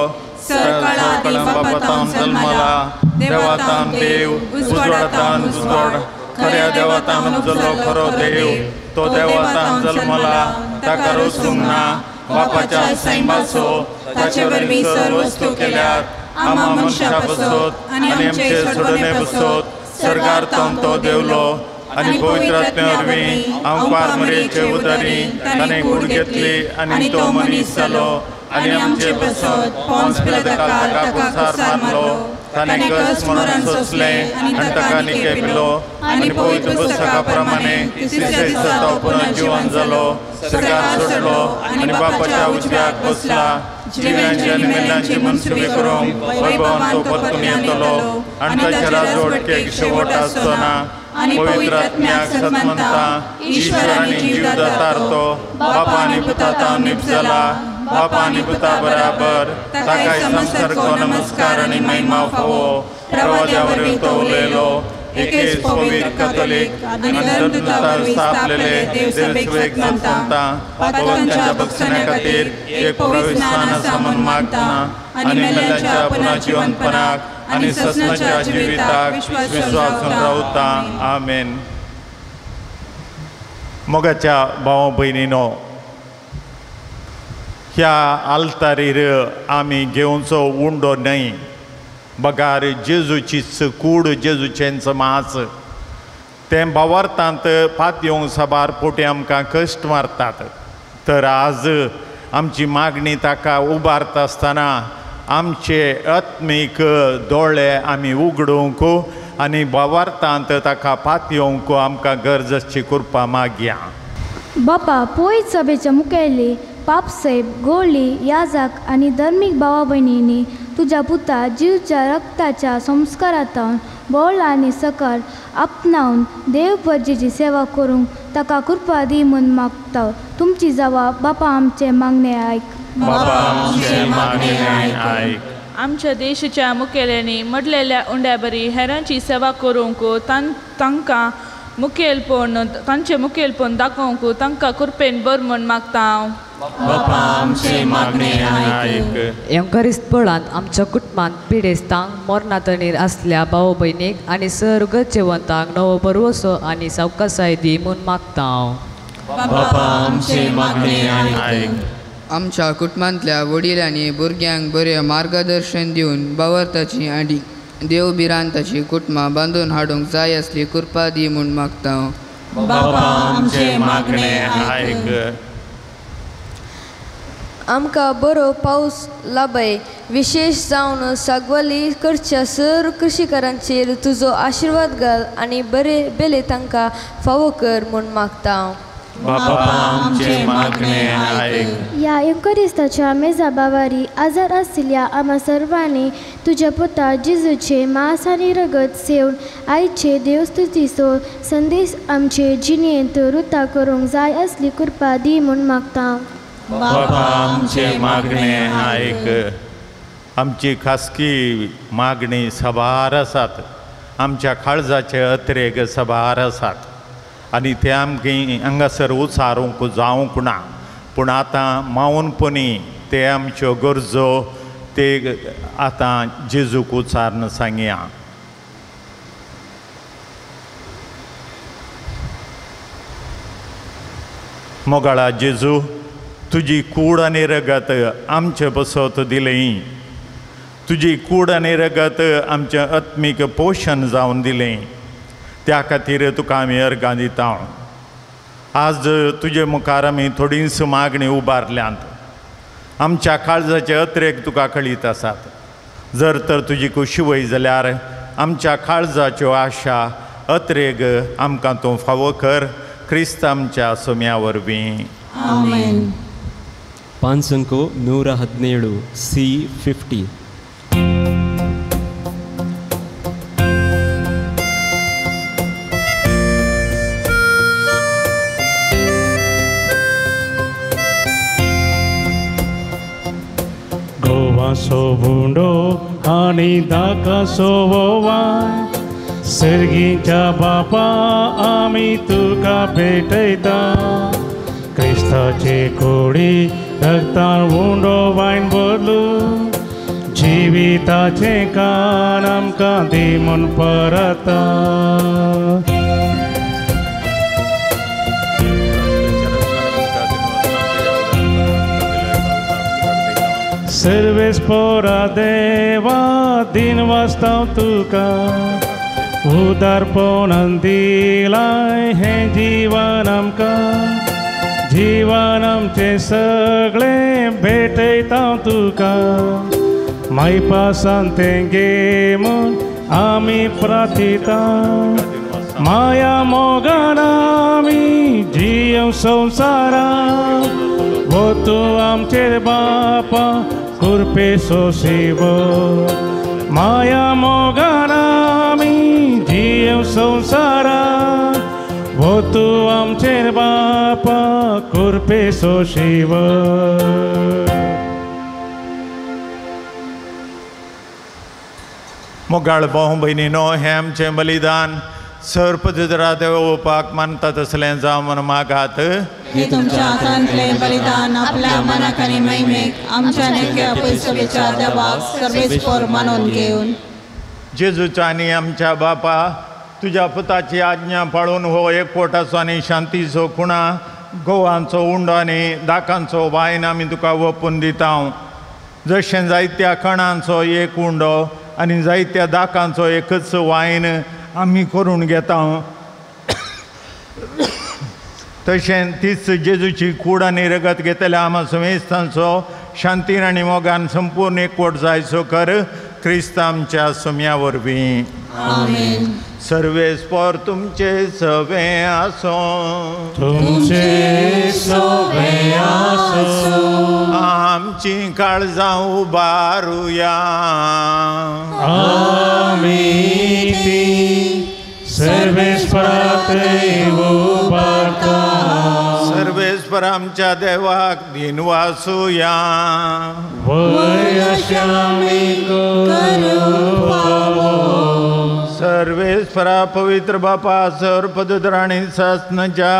Speaker 3: सकाळां बापातान जल्मला, देवातान देव, उजवाडातान उजवाड, खऱ्या देवातान उजलो खरो देव, तो देवातान जल्मला, ताका रचूंक ना, बापाच्या सैमाचो, ताचे वरवीं सर्व वस्तू केल्यात, आमा मनशां बसोत आनी आमचे सोडणे बसोत, सर्गार्थान तो देवलो, आनी पवित्र आत्मे वरवीं हांव पारमरेचे उदारी ताणें कूड घेतली आनी तो मनीस जालो, आनी आमचे बसोत पोंस पिलाताका ताका कुसार मारलो, ताणें कस मरण सोंसलें आनी ताका निके पिलो, आनी पवित्र पुस्तका प्रमाणे तिसऱ्या दिसा तो पुनर्जीवन जालो, सर्गार सोडलो आनी बापाच्या उजव्याक बसला, जिव्यांची आनी मेल्यांची मनसुबी करूंक वैभवान तो परतून येतलो, आनी ताच्या राजवटकेक शेवट आसचो ना. पवित्र आत्म्याक सत म्हणटा, ईश्वर आनी जीवदातार तो, बापा आनी पुतांत निप जाला, बापा आनी पुता बराबर, ताकाय संसारको नमस्कार आनी महिमा फावो, प्रवाद्या वरवीं तो उलयलो, एकेच पवित्र कॅथोलीक आनी धर्मदुतां स्थापलेले देवसभेक सांगता, पातकांच्या भक्षणा खातीर एक पवित्र स्नान सामन मागता, आनी मेल्यांच्या पुनर्जीवनपणाक आनी ससनाच्या जिविताक विश्वासून रावता. आमेन. मोगाच्या भाव भयणीनो, ह्या आल्तारीर आमी घेवचो उंडो न्हय, बगार जेजूचीच कूड, जेजूचेंच मांस, तें भावार्थांत पात येवंक साबार पोटी आमकां कश्ट मारतात. तर आज आमची मागणी ताका उबारता आसतना आमचे आत्मीक दोळे आमी उगडूंक आनी भावार्थांत ताका पात येवंक आमकां गरजेची कृपा मागया.
Speaker 7: बापा, पयत सभेच्या मुखेली पापसाहेब, गोळी, याजक आनी धर्मीक भावा भयणींनी तुज्या पुता जीवच्या रक्ताच्या संस्कारांतून बोळ आनी सकल आपणावन देव परजेची सेवा करूंक ताका कृपा दी म्हूण मागता. तुमची जबाब बापा आमचे मागणे आयक.
Speaker 8: आमच्या देशाच्या मुखेल्यांनी मडलेल्या उंड्या बरी हेरांची सेवा करूंक तांकां मुखेलपण तांचे मुखेलपण दाखोवंक तांकां कृपेन बर म्हूण मागता.
Speaker 9: एवकरिस्त आमच्या कुटुंबांत पिडेस्तांक मरणातणीर असल्या भाव भयणीक आनी सर्ग जेवंतांक नवो बरवसो आनी सावकासाय दी म्हूण मागता.
Speaker 10: आमच्या कुटुंबांतल्या वडिलांनी भुरग्यांक बरें मार्गदर्शन दिवन भावार्थाची आनी देवबिरांताची कुटुंबां बांदून हाडूंक जाय असली कृपा दी म्हूण मागता.
Speaker 11: आमकां बरो पावस लाभय, विशेष जावन सागवाली करच्या सर्व कृषिकारांचेर तुजो आशिर्वाद घाल आनी बरे बेले तांकां फावो कर म्हूण मागता.
Speaker 7: ह्या एवकरिस्ताच्या मेजा बावारी आजार आशिल्ल्या आम्हा सर्वांनी तुज्या पुता जेजूचे मांस आनी रगत सेवन आयचे देवस्तुतीचो संदेश आमचे जिणेंत रुता करूंक जाय असली कृपा दी म्हूण मागता.
Speaker 3: आमची खासगी मागणी सभार आसात, आमच्या काळजाचे अत्रेक सभार आसात आनी ते आमकां हांगासर उचारूंक जावंक ना. पूण आतां मावनपणी ते आमच्यो गरजो ते आतां जेजूक उचारून सांगया. मोगाळा जेजू, तुजी कूड आनी रगत आमचे बसत दिलें, तुजी कूड आनी रगत आमचें आत्मीक पोशण जावन दिलें, त्या खातीर तुका आमी अर्गां दिता। आज तुजे मुखार आमी थोडींच मागणी उबारल्यांत, आमच्या काळजाचे अत्रेक तुका कळीत आसात। जर तर तुजी कुशीवय जाल्यार आमच्या काळजाच्यो आशा अत्रेक आमकां तूं फावो कर, क्रिस्त आमच्या सोम्या वरवीं।
Speaker 12: आमेन।
Speaker 13: पांचंको 117 C50।
Speaker 1: सोबुंडो आणि दाका सोवोवाय, सर्गीच्या बापा आमी तुका भेटयता। क्रिस्ताचे कोडी रक्तान उंडो वायन बदलू, जिविताचे कान आमकां दी म्हूण परता। सर्वेस्परा देवा दिन वाचतां तुका, उदारपणान दिलाय हे जीवन आमकां। जीवन आमचे सगळे भेटयता तुका, मायपासान तें घे म्हूण आमी प्रार्थिता। माया मोगान आमी जियेव संवसारांत, वो तूं आमचेर बापा कुरपे सोशिव। माया मोगान आमी जियेव संवसारांत, वो तूं आमचेर बापा कुरपे सोशिव।
Speaker 3: मोगाळ भाव भयणीनो, हें आमचें बलिदान सर्पदुदरा देवोवपाक मानता तसलें जावं म्हूण मागात।
Speaker 12: हे तुमच्या हातांतलें बलिदान आपल्या मनाक आनी महिमेक आमच्या नेक्या पयसुवेच्या देवाक सर्वेस्पर मानून घेवन।
Speaker 3: जेजूच्या आनी आमच्या बापा, तुज्या पुताची आज्ञा पाळून हो एकवटाचो आनी शांतीचो खुणा, गोवांचो उंडो आनी दाकांचो वायन आमी तुका वपून दिता। जशें जायत्या कणांचो एक उंडो आनी जायत्या दाकांचो एकच वायन आमी करून घेता, तशें तीच जेजूची कूड आनी रगत घेतल्या आमा समेस्तांचो शांतीन आनी मोगान संपूर्ण एकवट जायचो कर, क्रिस्त आमच्या सोम्या वरवीं।
Speaker 12: आमेन।
Speaker 3: सर्वेस्पर तुमचे सवे आसो,
Speaker 1: तुमचे सवे आसो,
Speaker 3: आमची काळजां उबारुया।
Speaker 1: आमी सर्वेस्पराक उबारता,
Speaker 3: सर्वेस्पर आमच्या देवाक दिन वासुया।
Speaker 1: वय आमी करूं फावो,
Speaker 3: सर्वेस्परा पवित्र बापा, सर्पदुदरा आनी सस्नच्या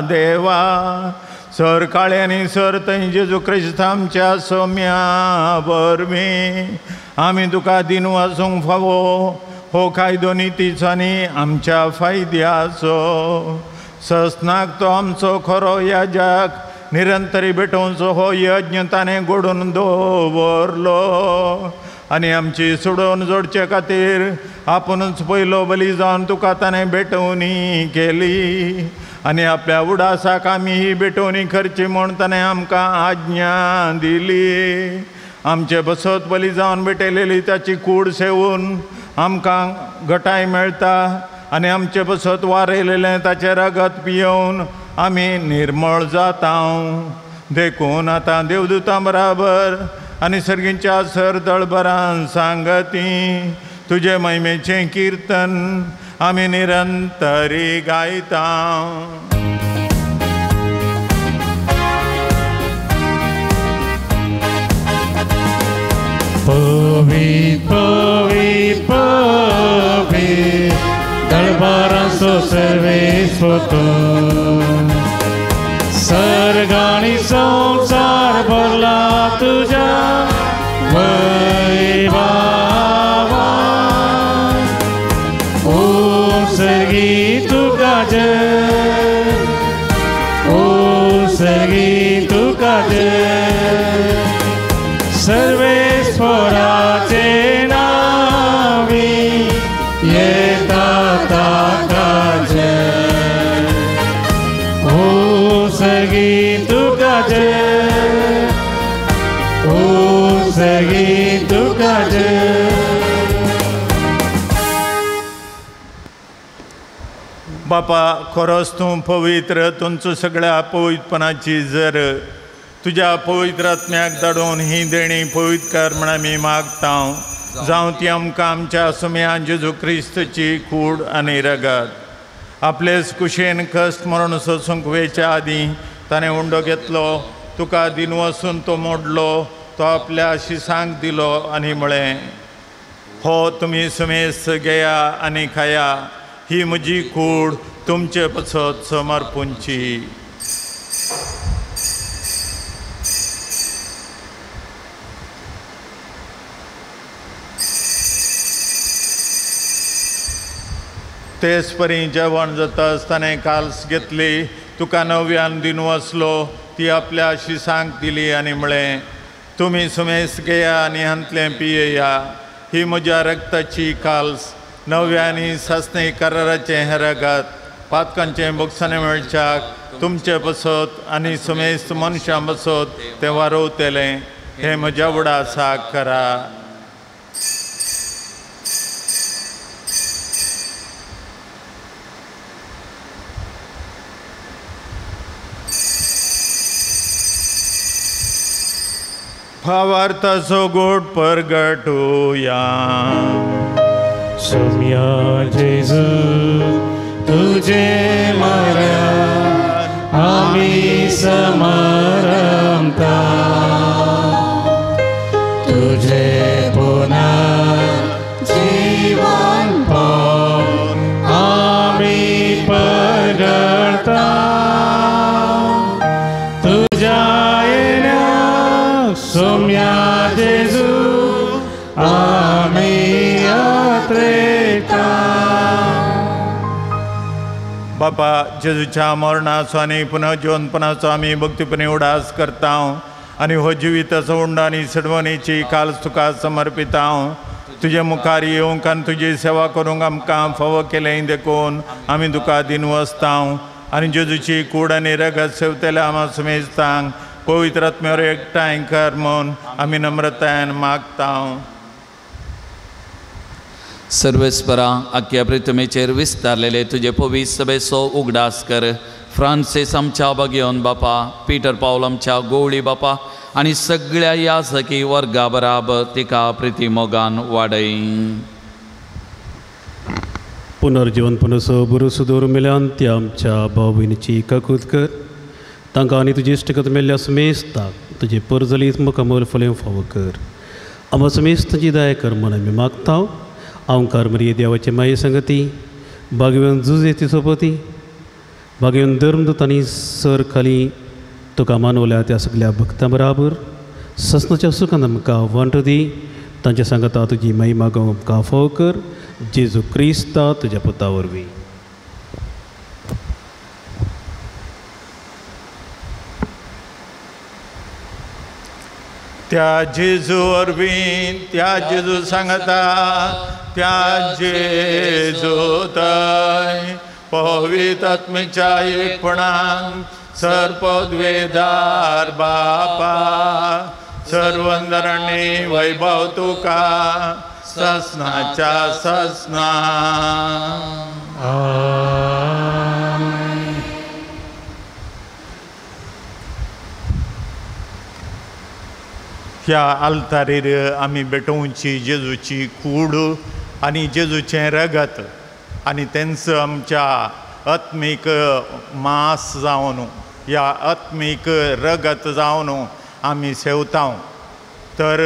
Speaker 3: देवा, सर काळे आनी सर थंय जेजू क्रिस्त आमच्या सोम्या वरवीं आमी तुका दिन वासूंक फावो। हो कायदो नितीचो आनी आमच्या फायद्याचो, सस्नाक तो आमचो खरो याजक निरंतरी भेटोवचो हो यज्ञ ताणें घडोवन दवरलो, आनी आमची सोडोवन जोडचे खातीर आपुणूच पयलो बली जावन तुका ताणें भेटवणी केली, आनी आपल्या उडासाक आमी ही भेटवणी करची म्हूण ताणें आमकां आज्ञा दिली। आमचे बसत बली जावन भेटयलेली ताची कूड सेवून आमकां घटाय मेळटा, आनी आमचे बसत वारयलेलें ताचें रगत पियेवन आमी निर्मळ जाता। देखून आतां देवदूतां बराबर आनी सर्गींच्या सर दळबरां सांगती तुजे महिमेचें किर्तन आमी निरंतरी गायता।
Speaker 1: पवित्र पवित्र पवित्र दरबारांचो सर्वेस्पर, सर्ग आनी संवसार भरला तुज्या वैभवान। ओ सर्गी तुका जय, ओ सर्गी तुका जय।
Speaker 3: बापा खरोच तूं पवित्र, तुमचो सगळ्या पवित्रपणाची जर तुझ्या पवित्र आत्म्याक धाडून ही देणी पवित्र कर म्हण आमी मागता। जावं ती आमकां आमच्या सुम्यान जेजू क्रिस्तची कूड आनी रगत आपलेच कुशेन कश्ट मरण सोसूंक वेच्या आदीं ताणें उंडो घेतलो, तुका दिन वचून तो मोडलो, तो आपल्या शिसांक दिलो आनी म्हळें, हो तुमी सुमेस घेया आनी खाया, ही म्हजी कूड तुमचे पसत समर्पूंची। तेच परी जेवण जाता आसतना काल्स घेतली, तुका नव्यान दिन वचलो, ती आपल्या शिसांक दिली आनी म्हळें, तुमी सुमेस घेया आनी हांतलें पियेया, ही म्हज्या रक्ताची काल्स नव्यानी सासणे कराराचें हें रगत पातकांचें बक्षणे मेळच्याक तुमचे बसत आनी सुमेस्त मनशां बसत तें वारोवतलें, हें म्हज्या उडासाक करा। भावार्थाचो गोड परगटुया।
Speaker 1: सोम्या जेजू तुझे मरण आम्ही समरमता, तुझे पुनर्जीवन पावून आम्ही परगटता, तुझ्या येण्याक सोम्या जेजू आम्ही
Speaker 3: बापा जेजूच्या मरणाचो आनी पुनः जिवंतपणाचो आमी भक्तीपणे उडास करता आनी हो जिविताचो उंडा आनी सडवणीची काल्स तुका समर्पिता। तुजे मुखार येवंक आनी तुजी सेवा करूंक आमकां फावो केलें देखून आमी तुका दिन वचता आनी जेजूची कूड आनी रगत सेवतल्या आमा सुमेस्तांक पवित्र आत्म्यार एकठांय कर म्हूण आमी नम्रतायेन मागता।
Speaker 2: सर्वेस्परा आख्या प्रितमेचेर विस्तारलेले तुझे पवित्र सभेचो उगडास कर। फ्रांसीस आमच्या भगिवन बापा, पीटर पावल आमच्या गोवळी बापा आनी सगळ्या याजकी वर्गा बराबर तिका प्रिती मोगान वाडय।
Speaker 13: पुनर्जीवनपणाचो बरोसो दवरून मेल्यान त्या आमच्या भाव भयणीची काकूत कर, तांकां आनी तुजी इश्टगत मेल्ल्या सुमेस्ताक तुजे परजलीत मुखामोल फलें फावो कर। आमच्या सुमेस्ताची दया कर म्हूण आमी मागता। ओंकार मरिये देवाचे माये संगती, भाग्यवान जुजे ती सोबती, भाग्यवान धर्मदूत आनी सर खाली तुका मानवल्या त्या सगळ्या भक्तां बराबर ससनाच्या सुखान आमकां वांटो दी। तांच्या सांगता तुजी माई मागोवंक आमकां फावो कर, जेजू क्रिस्ता तुज्या पुता वरवीं।
Speaker 3: त्या जेजू वरवीं त्या जेजू सांगता त्या जेजू थंय पवित्र आत्मेच्या एकपणान सर्पद्वेदार बापा सर्वंदरांनी वैभव तुका ससनाच्या ससना। ह्या आल्तारीर आमी बेटोवची जेजूची कूड आनी जेजूचें रगत आनी तेंचो आमच्या आत्मीक मास जावन ह्या आत्मीक रगत जावन आमी सेवता। तर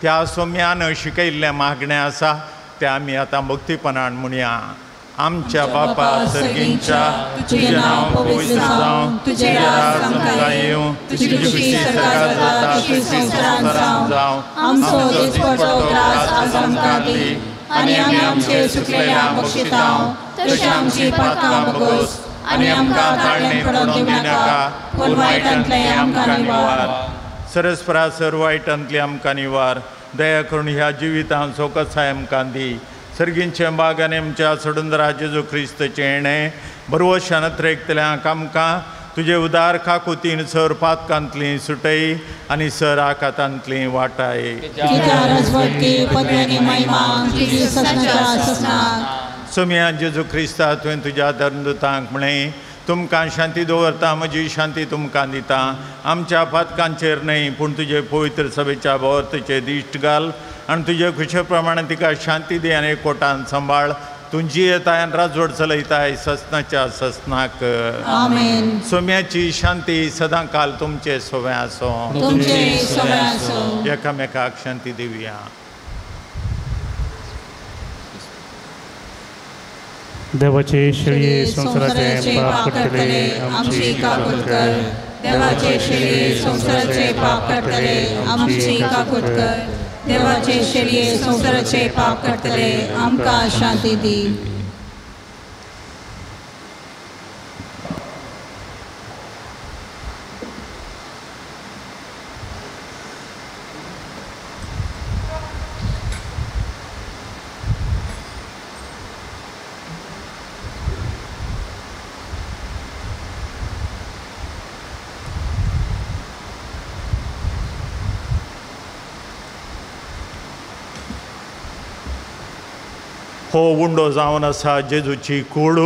Speaker 3: त्या सोम्यान शिकयल्लें मागणें आसा तें आमी आतां भक्तीपणान म्हणया। आमच्या बापा सर्गींच्या तुजें नांव पवित्र जावं, तुजें राज आमकां येवं, तुजी खुशी सदांच जाता तशी संवसारांत जावं। आमचो दिसपट्टो त्रास आज आमकां दी आनी आमी आमचे सुकलेल्यांक बक्षिता, तशी आमची पातकां बगोस आनी आमकां ताळणेंत पडोवंक दिनाका, पूण वायटांतलें आमकां निवार। सरस्परा सर वायटांतली आमकां निवार, दया करून ह्या जिवितांत सोकसाय आमकां दी। सर्गींचे बाग आनी आमच्या सोडूनरा जेजू क्रिस्ताचें येणें बरवशान त्रेकतल्यांक आमकां तुजे उदार काकुतीन सर पातकांतली सुटय आनी सर आकातांतली वाटाय। सुम्या जेजू क्रिस्ता तुवें तुज्या धर्मदुतांक म्हळें तुमकां शांती दवरता म्हजी शांती तुमकां दिता आमच्या फातकांचेर न्हय पूण तुजे पवित्र सभेच्या भोंवतणेचेर दिश्ट घाल आनी तुजे खुशे प्रमाणे तिका शांती दी आनी एकवटान सांबाळ तुजी येताय आनी राजवट चलयताय ससनाच्या ससनाक
Speaker 12: आमेन.
Speaker 3: सोम्याची शांती सदां काल तुमचे सोबे आसो एकामेकाक शांती दिवया.
Speaker 1: देवाचे शेळये संसाराचे पाप काडटले
Speaker 12: आमची काकूट कर. देवाचे शेळये संसाराचे पाप काडटले आमची काकूट कर. देवाचे शेळये संसाराचे पाप काडटले आमकां शांती दी.
Speaker 3: हो उंडो जावन आसा जेजूची कूड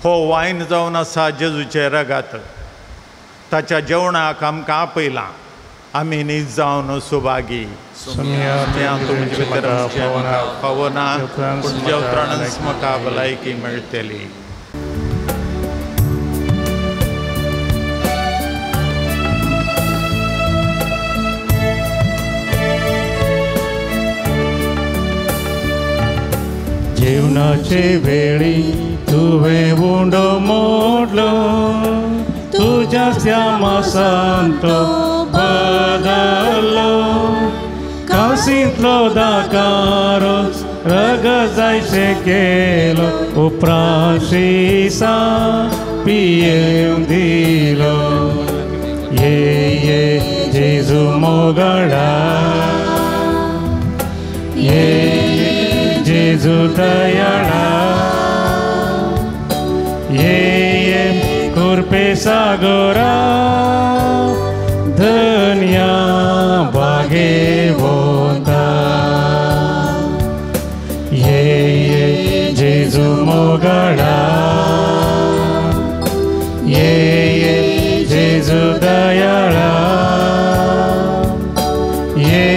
Speaker 3: हो वायन जावन आसा जेजूचे रगत ताच्या जेवणाक आमकां आपयलां आमी न्हीद जावन सुभागी तुमचे भितर पावना पूण जेवत्रानच म्हाका भलायकी मेळटली.
Speaker 1: जेवणाचे वेळी तुवें उंडो मोडलो तुज्या श्यामासान तो बदल्लो काशींतलो दाकारो रगजायशे केलो उपरांत शिसा पियेवंक दिलो. ये जेजू मोगडा जेजू दयाळा ये कुर्पे सागोरा धन्या भाग्यवंता. ये जेजू मोगडा ये जेजू दयाळा ये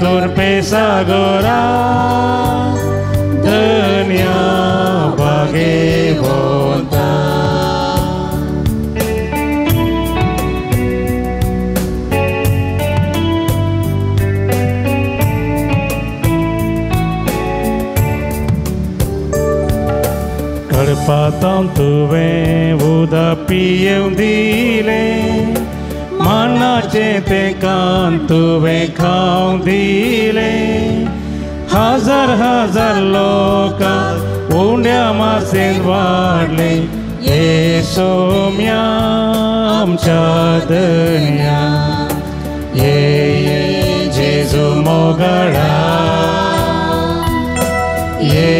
Speaker 1: कुर्पे सागोरा धन्या भाग्यवंता. कडपातां तुवें उदक पियेवंक दिलें मानाचें तें कान तुवें खावंक दिलें. हजार हजार लोकां उंड्या मासेन वाडले ये सोम्या आमच्या धन्या. ये जेजू मोगडा ये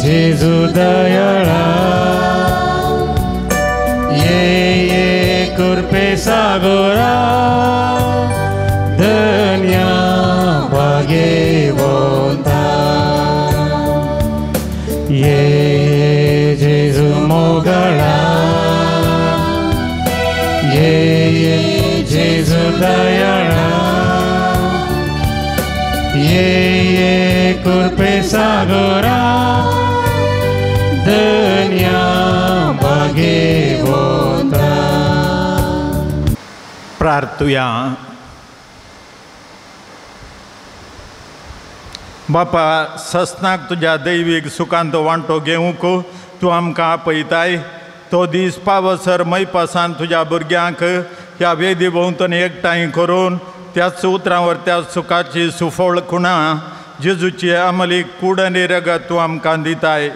Speaker 1: जेजू दयाळा ये कुर्पे सागोरा धन्या भाग्यवंता. ये जेजू मोगडा ये जेजू दयाळा ये कुर्पे सागोरा धन्या भाग्यवंता.
Speaker 3: प्रार्थुया. बापा ससनाक तुज्या दैवीक सुखांत वांटो घेवंक तूं आमकां आपयताय तो दीस पावसर मैपासान तुज्या भुरग्यांक ह्या वेदी भोंवतणी एकठांय करून त्याच उतरांवर त्या सुखाची सुफोळ खुणां जेजूची अमलीक कूड आनी रगत तूं आमकां दिताय.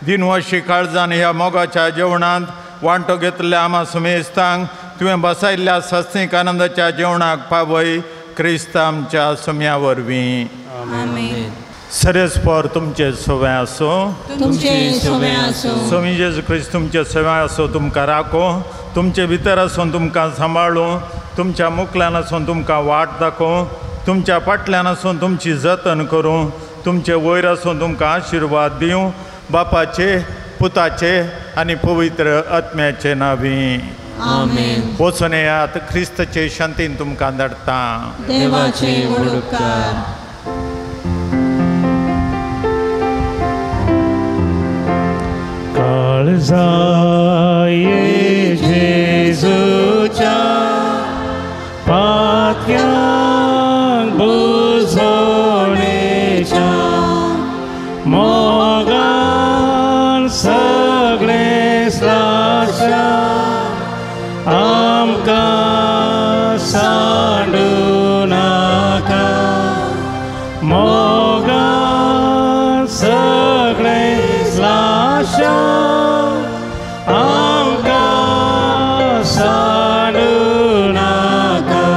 Speaker 3: दिनवशी काळजान ह्या मोगाच्या जेवणांत वांटो घेतल्या आमा सुमेस्तांक तुवें बसयल्ल्या सस्तीक आनंदाच्या जेवणाक पावय क्रिस्त आमच्या सुम्या वरवीं. सरस्पर तुमचे सोवे आसो. स्वामी जेजू क्रिस्त तुमचे सेवा आसो तुमकां राखो तुमचे भितर आसून तुमकां सांबाळूं तुमच्या मुखल्यान आसून तुमकां वाट दाखोवं तुमच्या फाटल्यान आसून तुमची जतन करूं तुमचे वयर आसून तुमकां आशिर्वाद दिवं, बापाचे, पुताचे आनी पवित्र आत्म्याचे नांवी.
Speaker 12: आमेन.
Speaker 3: वचून येयात, क्रिस्ताचे शांतीन तुमकां धाडटा.
Speaker 12: देवाचे व्हड उपकार.
Speaker 1: काळजाये जेजूच्या पातक्यांक बुजवणेच्या मोगान सगळे स्लाशा आमकां सांडू नाका. मोगान सगळे स्लाशा आमकां सांडू नाका.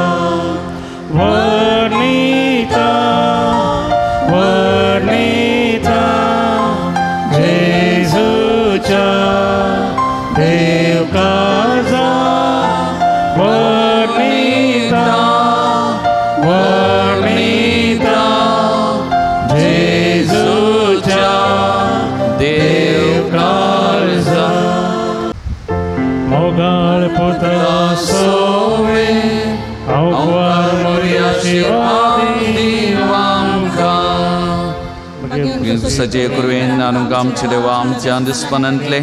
Speaker 1: वर्णिता वर्णिता जेजूच्या देव काळजा. वर्णिता वर्णिता जेजूच्या देव काळजा. मोगाळ पुतळा सोवे अवघड मोरया शिवादी
Speaker 2: सजे कुरवेन आमकां आमचे देवा आमच्या दिसपणांतले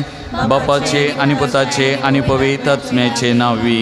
Speaker 2: बापाचे आनी पुताचे आनी पवित्र आत्म्याचे नांवी.